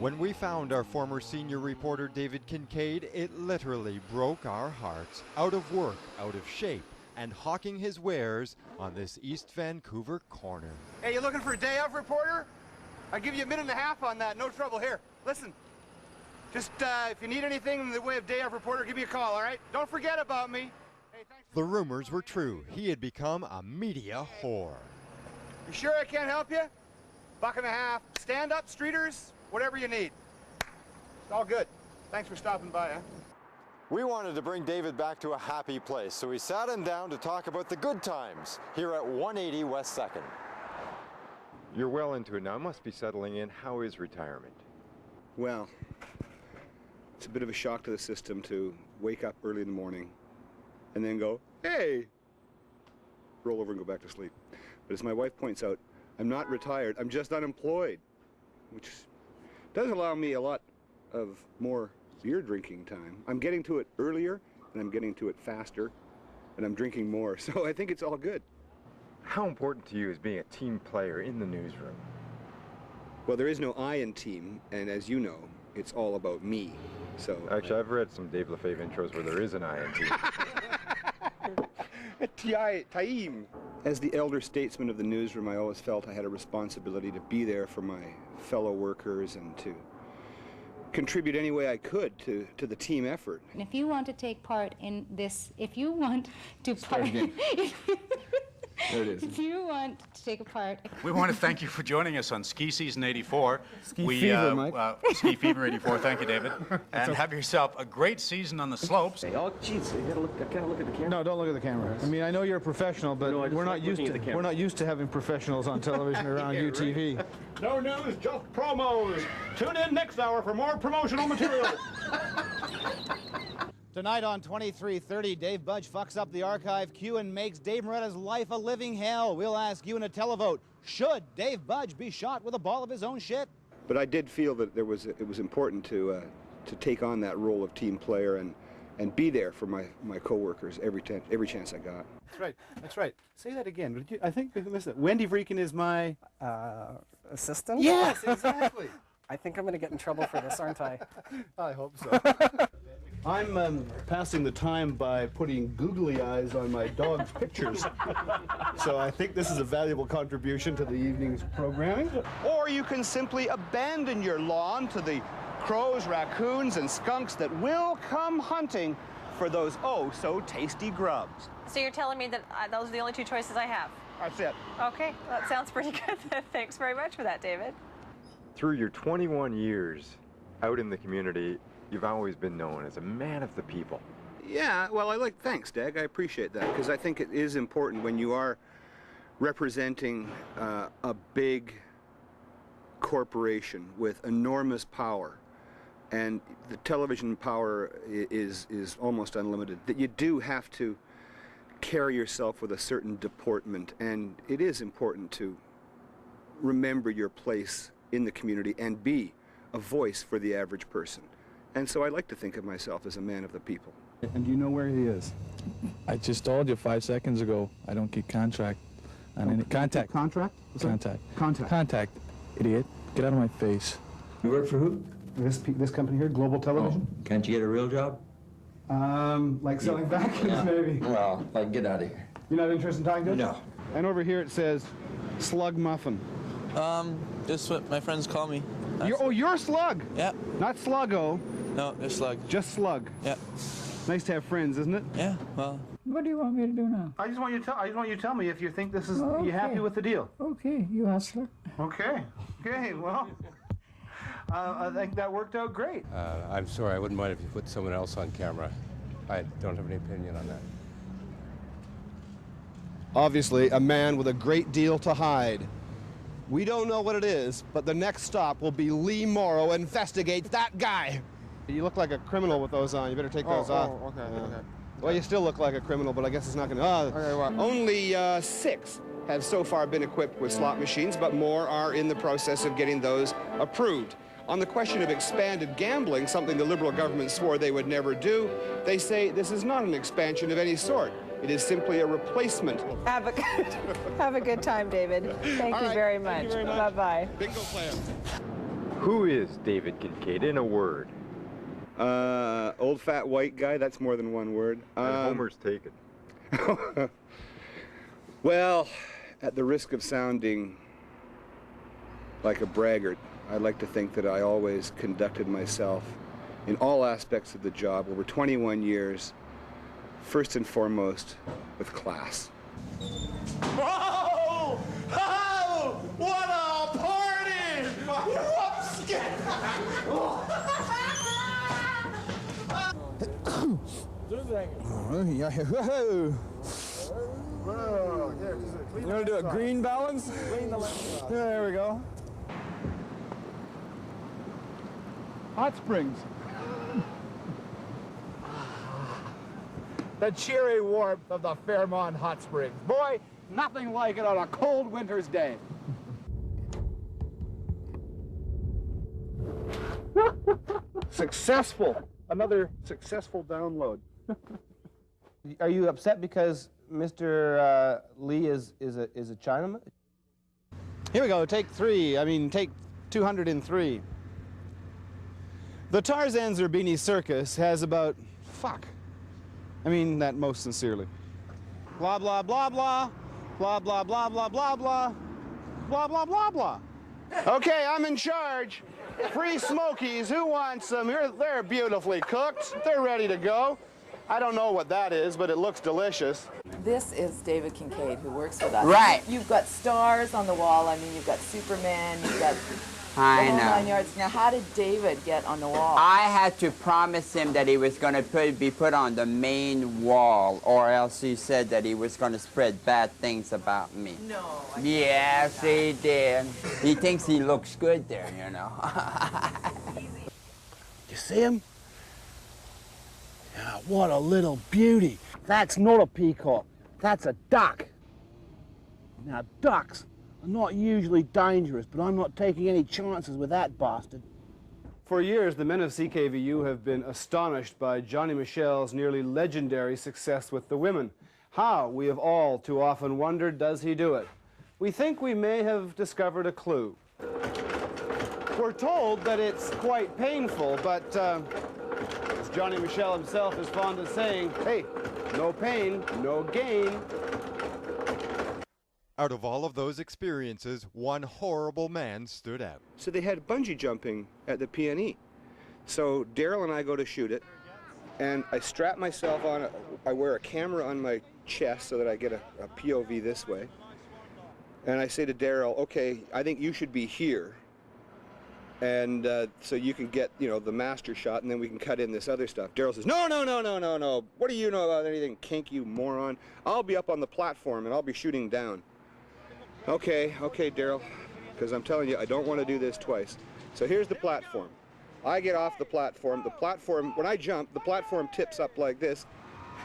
When we found our former senior reporter David Kincaid, it literally broke our hearts. Out of work, out of shape, and hawking his wares on this East Vancouver corner. Hey, you looking for a day off, reporter? I'll give you a minute and a half on that, no trouble. Here, listen. Just, if you need anything in the way of day off, reporter, give me a call, all right? Don't forget about me. Hey, thanks. The rumors were true. He had become a media whore. You sure I can't help you? $1.50. Stand up, streeters, whatever you need. It's all good. Thanks for stopping by, huh? We wanted to bring David back to a happy place, so we sat him down to talk about the good times here at 180 West 2nd. You're well into it now. Must be settling in. How is retirement? Well, it's a bit of a shock to the system to wake up early in the morning and then go, hey, roll over and go back to sleep. But as my wife points out, I'm not retired, I'm just unemployed, which does allow me a lot of more beer drinking time. I'm getting to it earlier, and I'm getting to it faster, and I'm drinking more, so I think it's all good. How important to you is being a team player in the newsroom? Well, there is no I in team, and as you know, it's all about me. So actually, I've read some Dave Lefebvre intros where there is an I in team. Taim. As the elder statesman of the newsroom, I always felt I had a responsibility to be there for my fellow workers and to contribute any way I could to the team effort. And if you want to take part in this, if you want to There it is. If you want to take a part... We want to thank you for joining us on Ski Season 84. Ski Fever, Mike. Ski Fever 84, thank you, David. And have yourself a great season on the slopes. Hey, oh, jeez, you gotta look at the camera. No, don't look at the camera. I mean, I know you're a professional, but No, we're not used to having professionals on television around UTV. No news, just promos. Tune in next hour for more promotional material. Tonight on 2330, Dave Budge fucks up the archive queue and makes Dave Moretta's life a living hell. We'll ask you in a televote, should Dave Budge be shot with a ball of his own shit? But I did feel that it was important to take on that role of team player and be there for my coworkers every chance I got. That's right. Say that again. I think, listen, Wendy Vreeken is my... assistant? Yes, exactly. I think I'm going to get in trouble for this, aren't I? I hope so. I'm passing the time by putting googly eyes on my dog's pictures. So I think this is a valuable contribution to the evening's programming. Or you can simply abandon your lawn to the crows, raccoons, and skunks that will come hunting for those oh-so-tasty grubs. So you're telling me that those are the only two choices I have? That's it. Okay, that sounds pretty good. Thanks very much for that, David. Through your 21 years out in the community, you've always been known as a man of the people. Yeah, well, thanks, Dag. I appreciate that, because I think it is important when you are representing a big corporation with enormous power, and the television power is almost unlimited, that you do have to carry yourself with a certain deportment, and it is important to remember your place in the community and be a voice for the average person. And so I like to think of myself as a man of the people. And do you know where he is? I just told you 5 seconds ago, I don't keep contact on any contact. Contract? Contact, idiot. Get out of my face. You work for who? This company here, Global Television? Oh, can't you get a real job? Like selling vacuums, maybe. Well, like, get out of here. You're not interested in talking to us? No. And over here it says, Slug Muffin. Just what my friends call me. You're Slug? Yeah. Not Sluggo. No, they're Slug. Just Slug. Yeah. Nice to have friends, isn't it? Yeah, well. What do you want me to do now? I just want you to tell me if you think this is, you happy with the deal. Okay, you hustler. Okay, well, I think that worked out great. I'm sorry, I wouldn't mind if you put someone else on camera. I don't have any opinion on that. Obviously, a man with a great deal to hide. We don't know what it is, but the next stop will be Lee Morrow investigates that guy. You look like a criminal with those on. You better take those off. Okay. Well, you still look like a criminal, but I guess it's not going to... Only 6 have so far been equipped with slot machines, but more are in the process of getting those approved. On the question of expanded gambling, something the Liberal government swore they would never do, they say this is not an expansion of any sort. It is simply a replacement. Have a good time, David. Thank you very much. Thank you very much. Bye-bye. Bingo player. Who is David Kincaid in a word? Old fat white guy, that's more than one word. And Homer's taken. Well, at the risk of sounding like a braggart, I'd like to think that I always conducted myself in all aspects of the job over 21 years, first and foremost, with class. Whoa! Oh! What a party! Whoops! You want to do a green balance? There we go. Hot springs. The cheery warmth of the Fairmont Hot Springs. Boy, nothing like it on a cold winter's day. Successful. Another successful download. Are you upset because Mr. Lee is a Chinaman? Here we go, take 203. The Tarzan Zerbini Circus has about, I mean that most sincerely. Blah, blah, blah, blah, blah, blah, blah, blah, blah, blah, blah, blah, blah, blah. Okay, I'm in charge. Free Smokies, who wants them? They're beautifully cooked. They're ready to go. I don't know what that is, but it looks delicious. This is David Kincaid, who works with us. Right. You've got stars on the wall. I mean, you've got Superman, you've got the I whole know. 9 yards. Now, how did David get on the wall? I had to promise him that he was going to be put on the main wall, or else he said that he was going to spread bad things about me. No. Yes, he did. He thinks he looks good there, you know. You see him? Yeah, what a little beauty. That's not a peacock. That's a duck. Now, ducks are not usually dangerous, but I'm not taking any chances with that bastard. For years, the men of CKVU have been astonished by Johnny Michel's nearly legendary success with the women. How, we have all too often wondered, does he do it? We think we may have discovered a clue. We're told that it's quite painful, but as Johnny Michel himself is fond of saying, hey, no pain, no gain. Out of all of those experiences, one horrible man stood out. So they had bungee jumping at the PNE. So Daryl and I go to shoot it, and I strap myself on, I wear a camera on my chest so that I get a POV this way. And I say to Daryl, okay, I think you should be here. And so you can get, the master shot, and then we can cut in this other stuff. Daryl says, no. What do you know about anything, Kink, you moron? I'll be up on the platform, and I'll be shooting down. Okay, Daryl, because I'm telling you, I don't want to do this twice. So here's the platform. I get off the platform. The platform, when I jump, the platform tips up like this.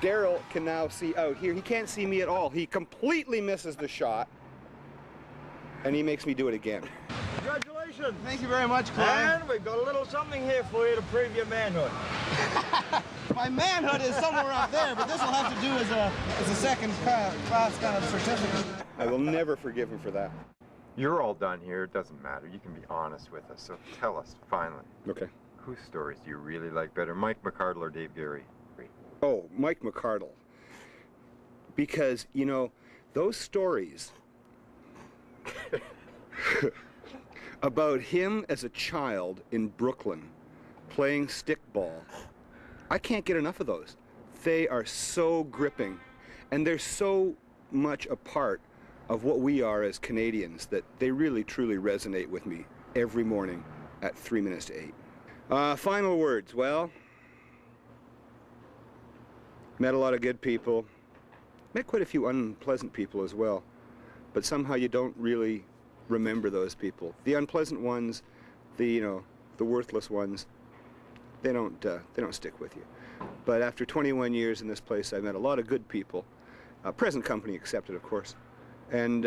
Daryl can now see out here. He can't see me at all. He completely misses the shot, and he makes me do it again. Congratulations. Thank you very much, Clay. And we've got a little something here for you to prove your manhood. My manhood is somewhere up there, but this will have to do as a second class kind of certificate. I will never forgive him for that. You're all done here. It doesn't matter. You can be honest with us. So tell us, finally. Okay. Whose stories do you really like better, Mike McCardle or Dave Gary? Oh, Mike McCardle. Because, those stories about him as a child in Brooklyn playing stickball, I can't get enough of those. They are so gripping, and they're so much a part of what we are as Canadians that they really, truly resonate with me every morning at 3 minutes to 8. Final words. Well, met a lot of good people. Met quite a few unpleasant people as well. But somehow you don't really remember those people. The unpleasant ones, the worthless ones, they don't stick with you. But after 21 years in this place, I've met a lot of good people, present company accepted, of course. And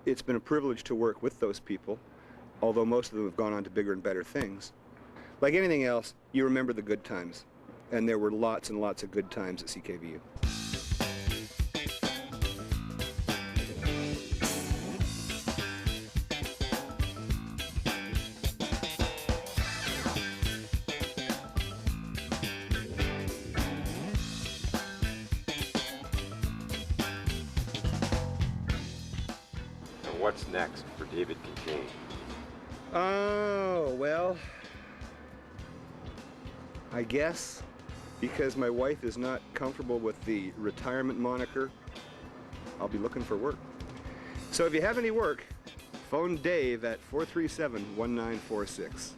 it's been a privilege to work with those people, although most of them have gone on to bigger and better things. Like anything else, you remember the good times. And there were lots and lots of good times at CKVU. what's next for David Kincaid? Oh, well, I guess because my wife is not comfortable with the retirement moniker, I'll be looking for work. So if you have any work, phone Dave at 437-1946.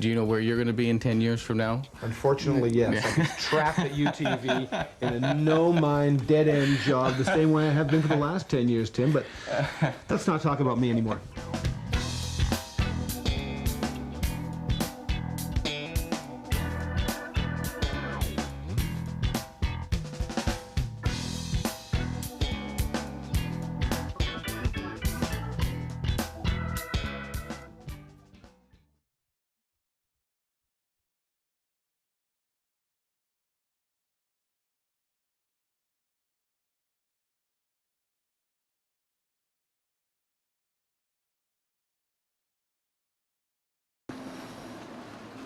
Do you know where you're going to be in 10 years from now? Unfortunately, yes. I'm trapped at UTV in a no-mind, dead-end job, the same way I have been for the last 10 years, Tim, but let's not talk about me anymore.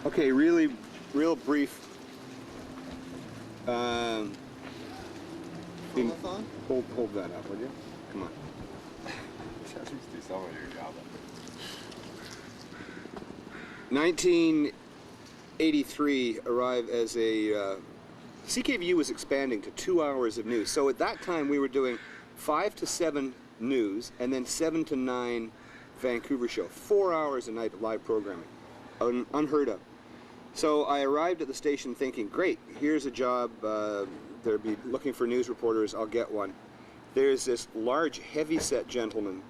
Okay, real brief. Hold that up, will you? Come on. Do some of your job. 1983 arrived as a CKVU was expanding to 2 hours of news. So at that time we were doing 5 to 7 news and then 7 to 9 Vancouver show. 4 hours a night of live programming. Unheard of. So I arrived at the station thinking, great, here's a job, they'll be looking for news reporters, I'll get one. There's this large, heavy-set gentleman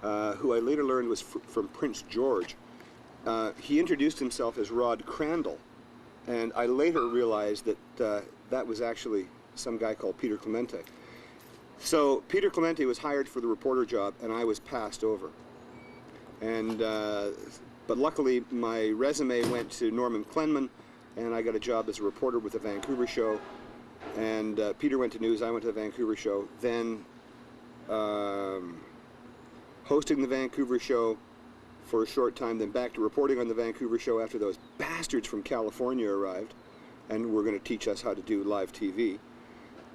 who I later learned was from Prince George. He introduced himself as Rod Crandall, and I later realized that that was actually some guy called Peter Clemente. So Peter Clemente was hired for the reporter job, and I was passed over. And but luckily, my resume went to Norman Klenman, and I got a job as a reporter with the Vancouver show. And Peter went to news, I went to the Vancouver show. Then hosting the Vancouver show for a short time, then back to reporting on the Vancouver show after those bastards from California arrived and were going to teach us how to do live TV.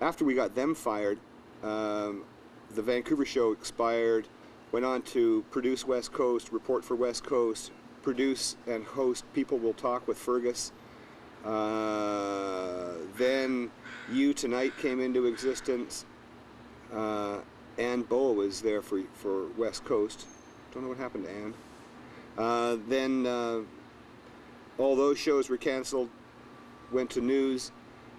After we got them fired, the Vancouver show expired, went on to produce West Coast, report for West Coast, produce and host People Will Talk with Fergus. Then You Tonight came into existence. Ann Boa was there for West Coast. Don't know what happened to Ann. Then all those shows were canceled. Went to news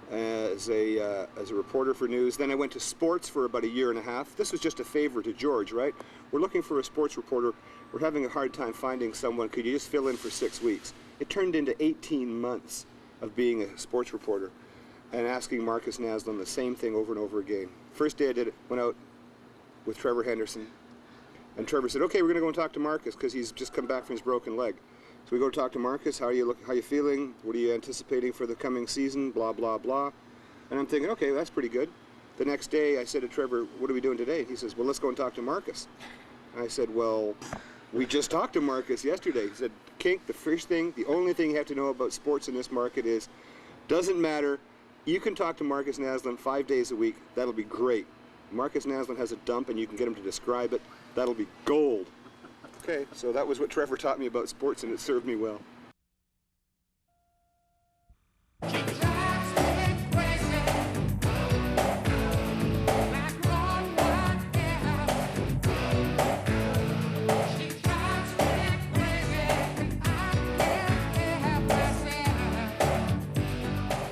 as a reporter for news. Then I went to sports for about a year and a half. This was just a favor to George, right? We're looking for a sports reporter. We're having a hard time finding someone. Could you just fill in for 6 weeks? It turned into 18 months of being a sports reporter and asking Marcus Naslund the same thing over and over again. First day I did it, went out with Trevor Henderson. And Trevor said, okay, we're going to go and talk to Marcus because he's just come back from his broken leg. So we go talk to Marcus. How are you feeling? What are you anticipating for the coming season? Blah, blah, blah. And I'm thinking, okay, that's pretty good. The next day I said to Trevor, what are we doing today? He says, well, let's go and talk to Marcus. And I said, well, we just talked to Marcus yesterday. He said, Kink, the only thing you have to know about sports in this market is, doesn't matter. You can talk to Marcus Naslund 5 days a week. That'll be great. Marcus Naslund has a dump and you can get him to describe it. That'll be gold. Okay, so that was what Trevor taught me about sports, and it served me well.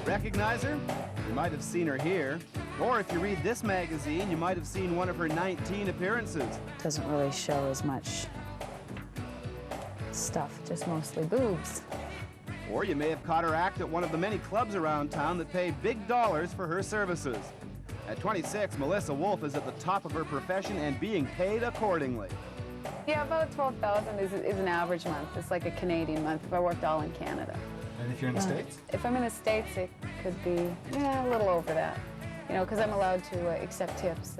Recognize her? You might have seen her here. Or if you read this magazine, you might have seen one of her 19 appearances. Doesn't really show as much stuff, just mostly boobs. Or you may have caught her act at one of the many clubs around town that pay big dollars for her services. At 26, Melissa Wolf is at the top of her profession and being paid accordingly. Yeah, about 12,000 is an average month. It's like a Canadian month if I worked all in Canada. And if you're in the States? If I'm in the States, it could be, a little over that. You know, because I'm allowed to accept tips.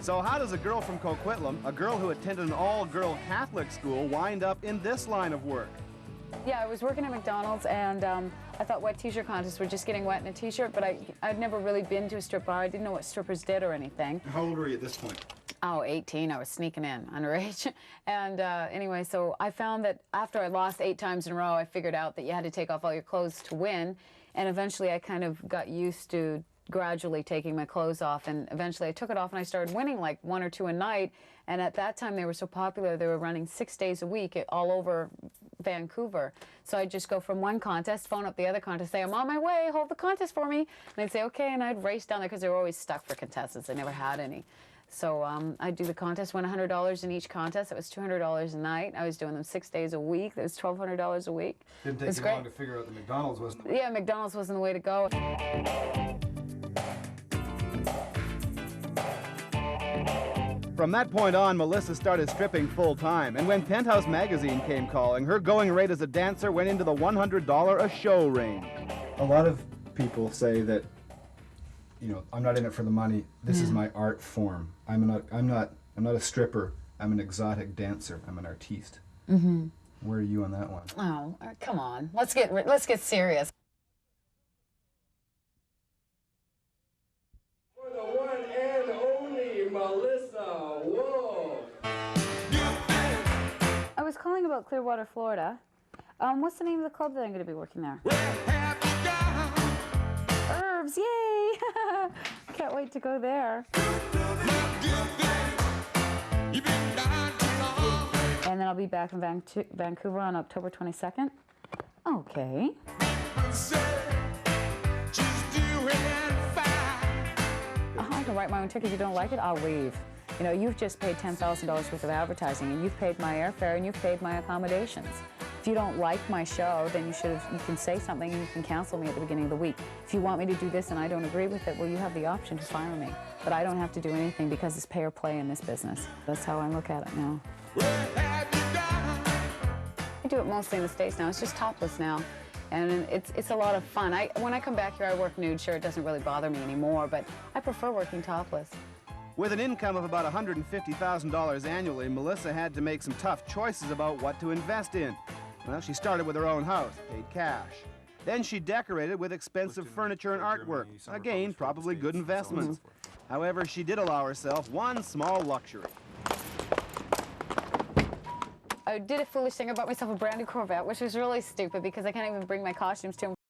So how does a girl from Coquitlam, a girl who attended an all-girl Catholic school, wind up in this line of work? Yeah, I was working at McDonald's, and I thought wet t-shirt contests were just getting wet in a t-shirt, but I'd never really been to a strip bar. I didn't know what strippers did or anything. How old were you at this point? Oh, 18, I was sneaking in, underage. And anyway, so I found that after I lost 8 times in a row, I figured out that you had to take off all your clothes to win. And eventually I kind of got used to gradually taking my clothes off. And eventually I took it off and I started winning like 1 or 2 a night. And at that time they were so popular, they were running 6 days a week all over Vancouver. So I'd just go from one contest, phone up the other contest, say, I'm on my way, hold the contest for me. And they'd say, okay, and I'd race down there because they were always stuck for contestants. They never had any. So I'd do the contest, win $100 in each contest. It was $200 a night. I was doing them 6 days a week. That was $1,200 a week. Didn't take you long to figure out that McDonald's wasn't. Yeah, McDonald's wasn't the way to go. From that point on, Melissa started stripping full-time, and when Penthouse magazine came calling, her going rate as a dancer went into the $100 a show range. A lot of people say that, you know, I'm not in it for the money. This is my art form. I'm not a stripper. I'm an exotic dancer. I'm an artiste. Mm-hmm. Where are you on that one? Oh, come on. Let's get serious. For the one and only Melissa. Whoa. I was calling about Clearwater, Florida. What's the name of the club that I'm going to be working there? Herbs, yay! Can't wait to go there. And then I'll be back in Vancouver on October 22nd. Okay. I can write my own ticket. If you don't like it, I'll leave. You know, you've just paid $10,000 worth of advertising, and you've paid my airfare, and you've paid my accommodations. If you don't like my show, then you can say something and you can cancel me at the beginning of the week. If you want me to do this and I don't agree with it, well, you have the option to fire me. But I don't have to do anything because it's pay or play in this business. That's how I look at it now. I do it mostly in the States now. It's just topless now. And it's a lot of fun. When I come back here, I work nude. Sure, it doesn't really bother me anymore, but I prefer working topless. With an income of about $150,000 annually, Melissa had to make some tough choices about what to invest in. Well, she started with her own house, paid cash. Then she decorated with expensive furniture and artwork. Again, probably good investments. However, she did allow herself one small luxury. I did a foolish thing. I bought myself a brand new Corvette, which was really stupid because I can't even bring my costumes to